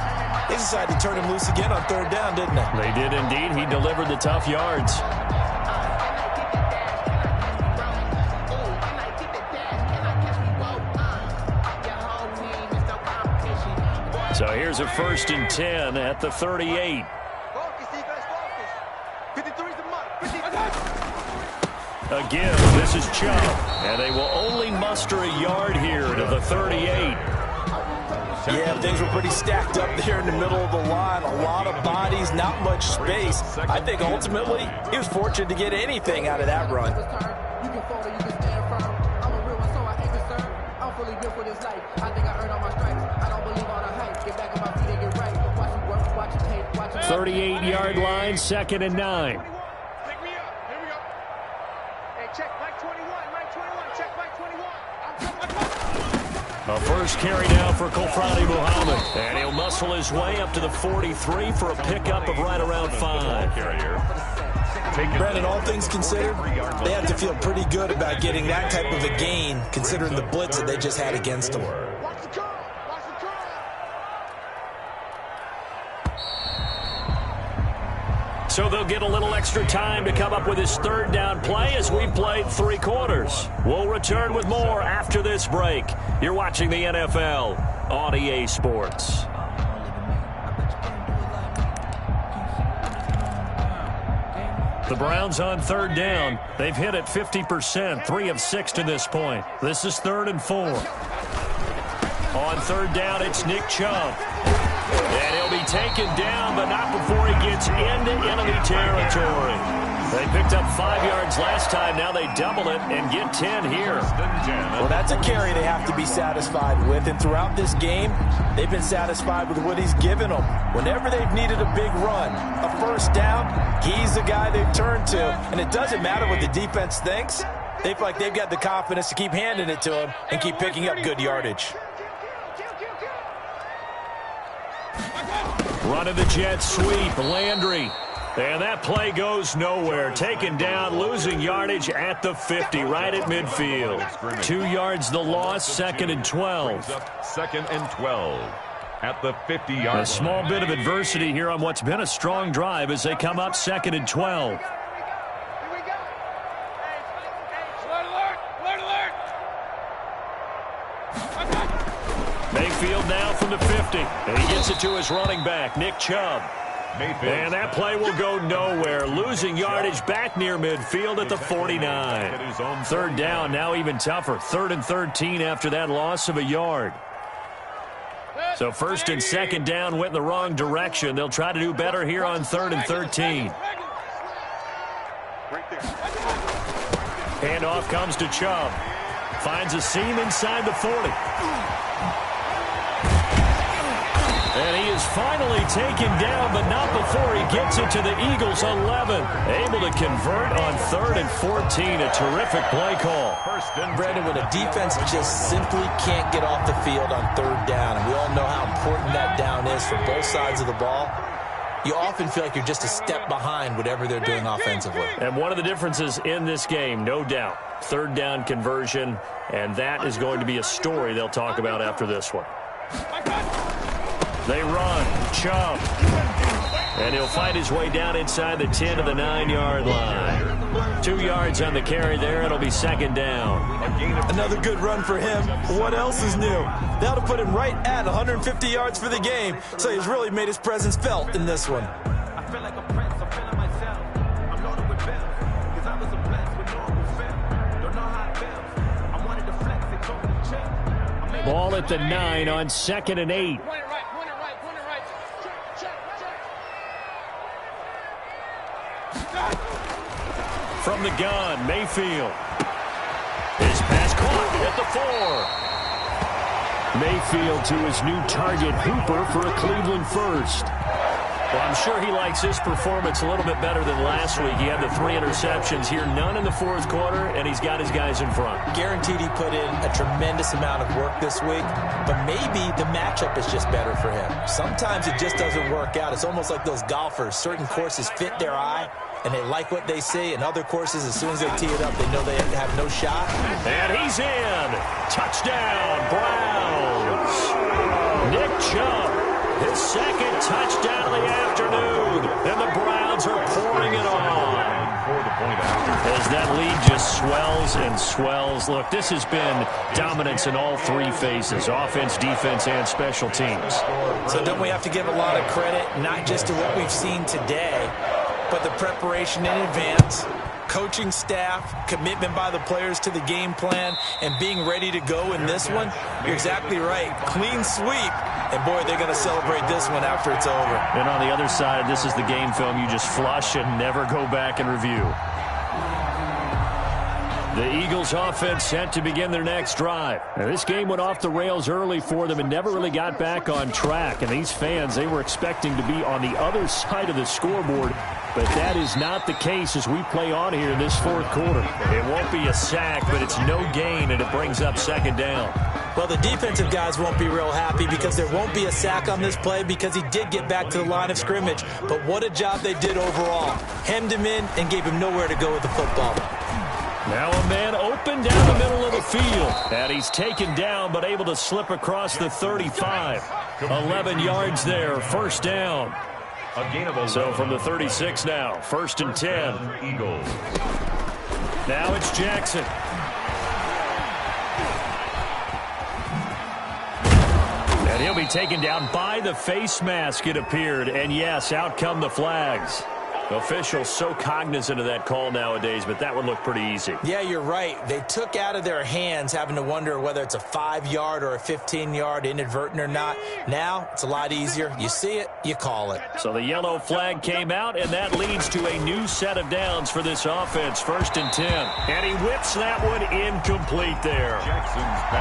They decided to turn him loose again on third down, didn't they? They did indeed. He delivered the tough yards. So here's a 1st and 10 at the 38. Again, this is Chubb, and they will only muster a yard here to the 38. Yeah, things were pretty stacked up there in the middle of the line. A lot of bodies, not much space. I think ultimately he was fortunate to get anything out of that run. You can fall or you can stand firm. I'm a real one, so I ain't concerned. I'm fully built for this life. I think I earned all my stripes. I don't believe all the hype. Get back on my feet and get right. Watch you work, watch you hate, watch you 38-yard line, 2nd and 9. Pick me up. Here we go. Hey, check Mike 21. Mike 21. Check Mike 21. A first carry now for Kofradi Muhammad. And he'll muscle his way up to the 43 for a pickup of right around 5. Brandon, all things considered, they have to feel pretty good about getting that type of a gain, considering the blitz that they just had against them. Watch the curve. Watch the curve. So they'll get a little extra time to come up with his 3rd down play as we've played 3 quarters. We'll return with more after this break. You're watching the NFL on EA Sports. The Browns on 3rd down. They've hit it 50%, 3 of 6 to this point. This is 3rd and 4. On 3rd down, it's Nick Chubb. And he'll be taken down, but not before he gets into enemy territory. They picked up 5 yards last time. Now they double it and get 10 here. Well, that's a carry they have to be satisfied with. And throughout this game, they've been satisfied with what he's given them. Whenever they've needed a big run, a 1st down, he's the guy they've turned to. And it doesn't matter what the defense thinks. They feel like they've got the confidence to keep handing it to him and keep picking up good yardage. Running the jet sweep, Landry. And that play goes nowhere. Taken down, losing yardage at the 50, right at midfield. 2 yards the loss, 2nd and 12. 2nd and 12 at the 50-yard line. A small bit of adversity here on what's been a strong drive as they come up 2nd and 12. Here we go. Alert, alert. Alert, alert. Mayfield now from the 50. And he gets it to his running back, Nick Chubb. And that play will go nowhere. Losing yardage back near midfield at the 49. 3rd down, now even tougher. 3rd and 13 after that loss of a yard. So 1st and 2nd down went in the wrong direction. They'll try to do better here on 3rd and 13. Handoff comes to Chubb. Finds a seam inside the 40. And he is finally taken down, but not before he gets it to the Eagles' 11. Able to convert on 3rd and 14. A terrific play call. Brandon, when a defense just simply can't get off the field on 3rd down, and we all know how important that down is for both sides of the ball, you often feel like you're just a step behind whatever they're doing offensively. And one of the differences in this game, no doubt, 3rd down conversion, and that is going to be a story they'll talk about after this one. They run. Chubb. And he'll find his way down inside the 10 to the 9-yard line. 2 yards on the carry there. It'll be second down. Another good run for him. What else is new? That'll put him right at 150 yards for the game. So he's really made his presence felt in this one. I feel like a prince. I'm feeling myself. I'm loaded with bells. Because I was a blessed with no one fell. Don't know how it feels. I wanted to flex and go to the check. Ball at the 9 on 2nd and 8. Point it right, point it right, point it right. Check. From the gun, Mayfield. His pass caught at the 4. Mayfield to his new target, Hooper, for a Cleveland first. Well, I'm sure he likes his performance a little bit better than last week. He had the 3 interceptions here, none in the 4th quarter, and he's got his guys in front. Guaranteed he put in a tremendous amount of work this week, but maybe the matchup is just better for him. Sometimes it just doesn't work out. It's almost like those golfers. Certain courses fit their eye, and they like what they see, and other courses, as soon as they tee it up, they know they have no shot. And he's in. Touchdown, Browns. Nick Chubb, his 2nd touchdown of the afternoon, and the Browns are pouring it on. As that lead just swells and swells. Look, this has been dominance in all 3 phases, offense, defense, and special teams. So don't we have to give a lot of credit, not just to what we've seen today, but the preparation in advance, coaching staff, commitment by the players to the game plan, and being ready to go in this one? You're exactly right. Clean sweep. And, boy, they're going to celebrate this one after it's over. And on the other side, this is the game film you just flush and never go back and review. The Eagles offense set to begin their next drive. Now, this game went off the rails early for them and never really got back on track. And these fans, they were expecting to be on the other side of the scoreboard. But that is not the case as we play on here in this 4th quarter. It won't be a sack, but it's no gain, and it brings up 2nd down. Well, the defensive guys won't be real happy because there won't be a sack on this play because he did get back to the line of scrimmage. But what a job they did overall. Hemmed him in and gave him nowhere to go with the football. Now a man open down the middle of the field. And he's taken down but able to slip across the 35. 11 yards there, 1st down. So from the 36 now, 1st and 10. Eagles. Now it's Jackson. And he'll be taken down by the face mask, it appeared. And yes, out come the flags. Officials so cognizant of that call nowadays, but that would look pretty easy. Yeah, you're right. They took out of their hands having to wonder whether it's a 5-yard or a 15-yard inadvertent or not. Now, it's a lot easier. You see it, you call it. So the yellow flag came out, and that leads to a new set of downs for this offense, 1st and 10. And he whips that one incomplete there.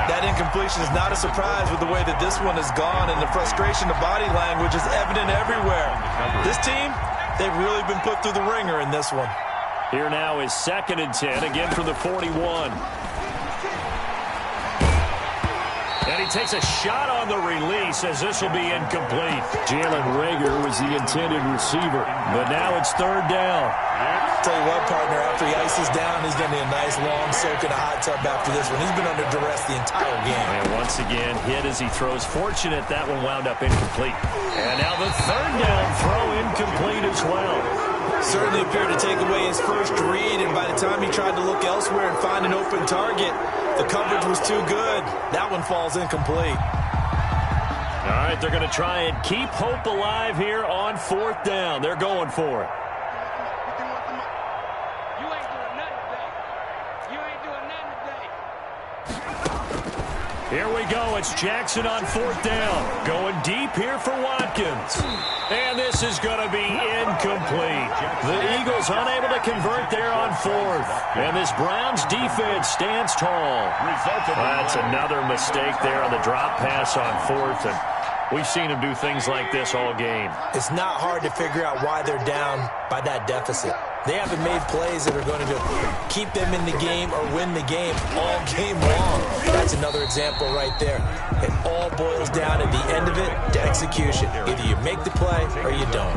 That incompletion is not a surprise with the way that this one has gone, and the frustration, the body language is evident everywhere. This team, they've really been put through the ringer in this one. Here now is 2nd and 10, again from the 41. And he takes a shot on the release as this will be incomplete. Jalen Reagor was the intended receiver, but now it's 3rd down. Tell you what, partner, after he ices down, he's going to need a nice long soak in a hot tub after this one. He's been under duress the entire game. And once again, hit as he throws. Fortunate that one wound up incomplete. And now the 3rd down throw incomplete as well. Certainly appeared to take away his first read, and by the time he tried to look elsewhere and find an open target, the coverage was too good. That one falls incomplete. All right, they're going to try and keep hope alive here on 4th down. They're going for it. Here we go. It's Jackson on 4th down. Going deep here for Watkins. And this is going to be incomplete. The Eagles unable to convert there on 4th. And this Browns defense stands tall. That's another mistake there on the drop pass on 4th. And we've seen them do things like this all game. It's not hard to figure out why they're down by that deficit. They haven't made plays that are going to keep them in the game or win the game all game long. That's another example right there. It all boils down at the end of it to execution. Either you make the play or you don't.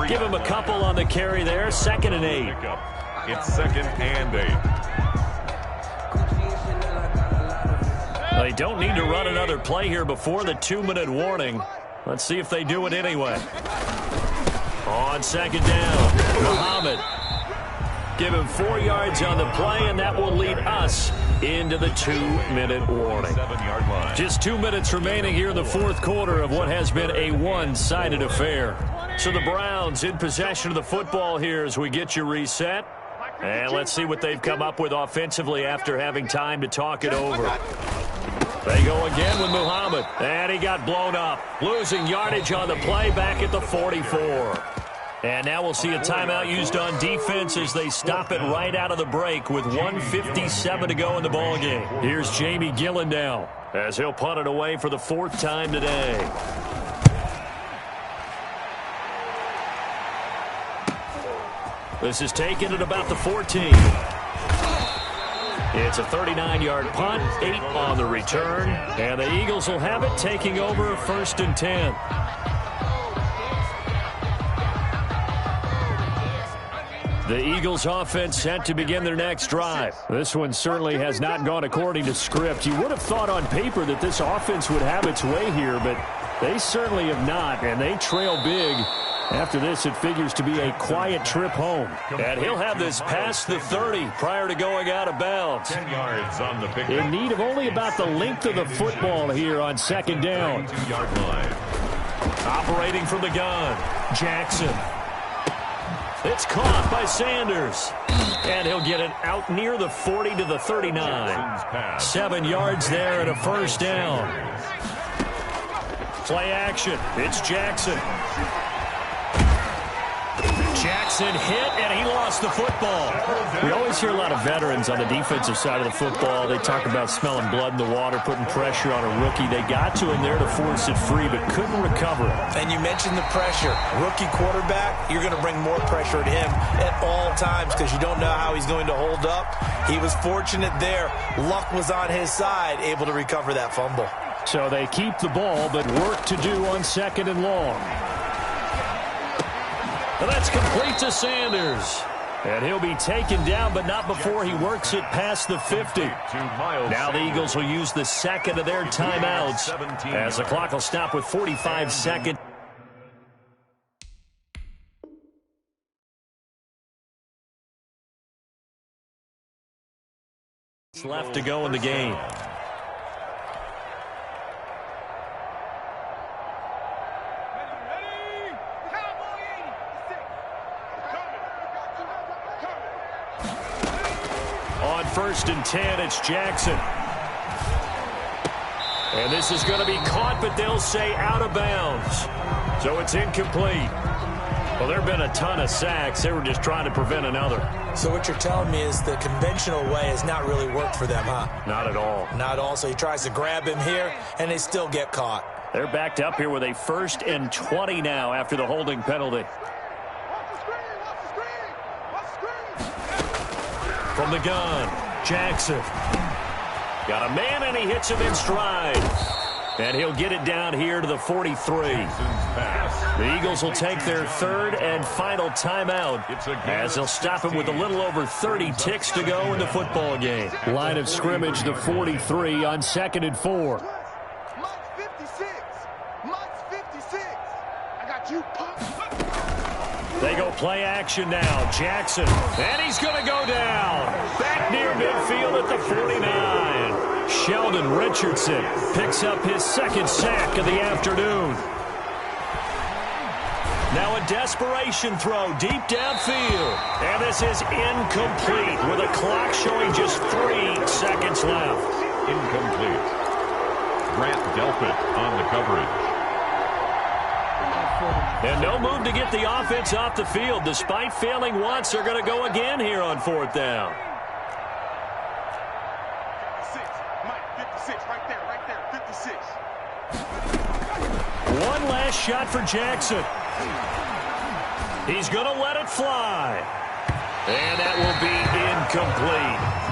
Give him a couple on the carry there. 2nd and 8. It's 2nd and 8. They don't need to run another play here before the 2-minute warning. Let's see if they do it anyway. On second down, Muhammad. Give him 4 yards on the play, and that will lead us into the 2-minute warning. 7-yard line. Just 2 minutes remaining here in the fourth quarter of what has been a one-sided affair. So the Browns in possession of the football here as we get you reset. And let's see what they've come up with offensively after having time to talk it over. They go again with Muhammad, and he got blown up. Losing yardage on the play back at the 44. And now we'll see a timeout used on defense as they stop it right out of the break with 1:57 to go in the ballgame. Here's Jamie Gillen now as he'll punt it away for the 4th time today. This is taken at about the 14. It's a 39-yard punt, 8 on the return, and the Eagles will have it taking over 1st and 10. The Eagles offense set to begin their next drive. This one certainly has not gone according to script. You would have thought on paper that this offense would have its way here, but they certainly have not, and they trail big. After this, it figures to be a quiet trip home. And he'll have this past the 30 prior to going out of bounds. 10 yards on the pick. In need of only about the length of the football here on second down. 2-yard line. Operating from the gun, Jackson. It's caught by Sanders. And he'll get it out near the 40 to the 39. 7 yards there and a first down. Play action. It's Jackson. Jackson hit, and he lost the football. We always hear a lot of veterans on the defensive side of the football. They talk about smelling blood in the water, putting pressure on a rookie. They got to him there to force it free, but couldn't recover it. And you mentioned the pressure. Rookie quarterback, you're going to bring more pressure at him at all times because you don't know how he's going to hold up. He was fortunate there. Luck was on his side, able to recover that fumble. So they keep the ball, but work to do on second and long. And that's complete to Sanders. And he'll be taken down, but not before he works it past the 50. Now the Eagles will use the second of their timeouts as the clock will stop with 45 seconds. Left to go in the game. On 1st and 10, it's Jackson. And this is going to be caught, but they'll say out of bounds. So it's incomplete. Well, there have been a ton of sacks. They were just trying to prevent another. So what you're telling me is the conventional way has not really worked for them, huh? Not at all. Not at all. So he tries to grab him here, and they still get caught. They're backed up here with a 1st and 20 now after the holding penalty. From the gun, Jackson. Got a man, and he hits him in stride. And he'll get it down here to the 43. The Eagles will take their 3rd and final timeout as they'll stop him with a little over 30 ticks to go in the football game. Line of scrimmage, the 43 on 2nd and 4. Mike's 56. Mike's 56. I got you. They go play action now. Jackson. And he's going to go down. Back near midfield at the 49. Sheldon Richardson picks up his 2nd sack of the afternoon. Now a desperation throw deep downfield. And this is incomplete with a clock showing just 3 seconds left. Incomplete. Grant Delpit on the coverage. And no move to get the offense off the field. Despite failing once, they're going to go again here on 4th down. 56. Mike, 56. Right there. 56. One last shot for Jackson. He's going to let it fly. And that will be incomplete.